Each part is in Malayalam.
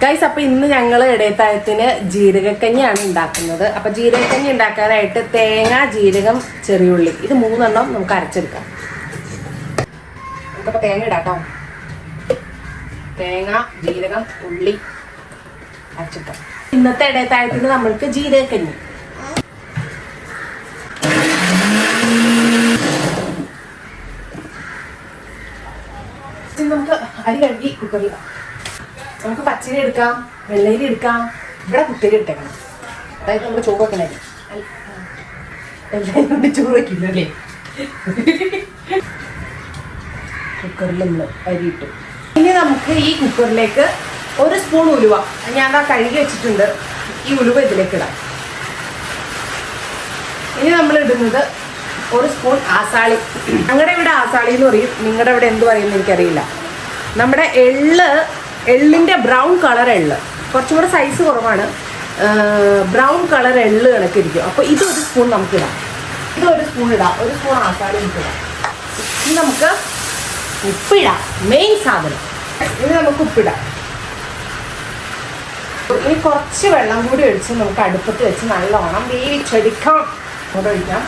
ഗൈസ്, അപ്പൊ ഇന്ന് ഞങ്ങൾ ഇടയത്താഴത്തിന് ജീരകക്കഞ്ഞിയാണ് ഉണ്ടാക്കുന്നത്. അപ്പൊ ജീരകക്കഞ്ഞി ഉണ്ടാക്കാനായിട്ട് തേങ്ങ, ജീരകം, ചെറിയുള്ളി ഇത് 3 എണ്ണം നമുക്ക് അരച്ചെടുക്കാം. നമുക്കപ്പോ തേങ്ങ ഇടാട്ടോ. തേങ്ങ, ജീരകം, ഉള്ളി അരച്ചെടുക്കാം. ഇന്നത്തെ ഇടയത്താഴത്തിന് നമ്മൾക്ക് ജീരകക്കഞ്ഞി. നമുക്ക് അരി കഴുകി കുക്കറിൽ നമുക്ക് പച്ചരി എടുക്കാം, വെള്ളരി എടുക്കാം, ഇവിടെ കുത്തരി എടുത്തേക്കണം. അതായത് നമ്മുടെ ചോറ് വെക്കണേ. എല്ലാവരും കൊണ്ട് ചോറ് വയ്ക്കില്ല അല്ലേ? കുക്കറിൽ നമ്മൾ അരി ഇട്ടു. ഇനി നമുക്ക് ഈ കുക്കറിലേക്ക് 1 സ്പൂൺ ഉലുവ, ഞാൻ ആ കഴുകി വെച്ചിട്ടുണ്ട്, ഈ ഉലുവ ഇതിലേക്ക് ഇടാം. ഇനി നമ്മൾ ഇടുന്നത് 1 സ്പൂൺ ആസാളി. ഞങ്ങളുടെ ഇവിടെ ആസാളി എന്ന് പറയും, നിങ്ങളുടെ ഇവിടെ എന്ത് പറയുമെന്ന് എനിക്കറിയില്ല. നമ്മുടെ എള്ളിൻ്റെ ബ്രൗൺ കളർ എള്ള്, കുറച്ചും കൂടെ സൈസ് കുറവാണ്. ബ്രൗൺ കളർ എള്ള് കണക്കിരിക്കും. അപ്പോൾ ഇത് 1 സ്പൂൺ നമുക്കിടാം. ഇത് 1 സ്പൂൺ ഇടാം. 1 സ്പൂൺ ആസാളി നമുക്കിടാം. ഇനി നമുക്ക് ഉപ്പിടാം, മെയിൻ സാധനം. ഇനി നമുക്ക് ഉപ്പിടാം. ഇനി കുറച്ച് വെള്ളം കൂടി ഒഴിച്ച് നമുക്ക് അടുപ്പത്ത് വെച്ച് നല്ലോണം വേവിച്ചെടുക്കാം. കൂടെ ഒഴിക്കാം.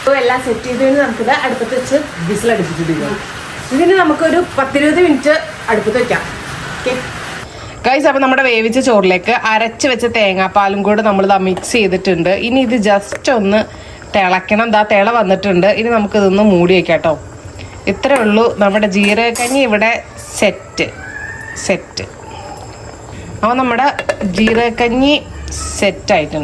അപ്പോൾ എല്ലാം സെറ്റ് ചെയ്ത് കഴിഞ്ഞ് നമുക്കിത് അടുപ്പത്ത് വെച്ച് വിസിലടുപ്പിച്ചിട്ടിരിക്കാം. ഇതിന് നമുക്കൊരു 10-20 മിനിറ്റ് അടുപ്പത്ത് വെക്കാം. ഓക്കെ ഗൈസ്, അപ്പോൾ നമ്മുടെ വേവിച്ച ചോറിലേക്ക് അരച്ച് വെച്ച തേങ്ങാപ്പാലും കൂടെ നമ്മൾ മിക്സ് ചെയ്തിട്ടുണ്ട്. ഇനി ഇത് ജസ്റ്റ് ഒന്ന് തിളയ്ക്കണം. തിള വന്നിട്ടുണ്ട്. ഇനി നമുക്കിതൊന്ന് മൂടി വയ്ക്കാം കേട്ടോ. ഇത്രേ ഉള്ളൂ, നമ്മുടെ ജീരകക്കഞ്ഞി ഇവിടെ സെറ്റ്. അപ്പോൾ നമ്മുടെ ജീരകക്കഞ്ഞി സെറ്റായിട്ടുണ്ട്.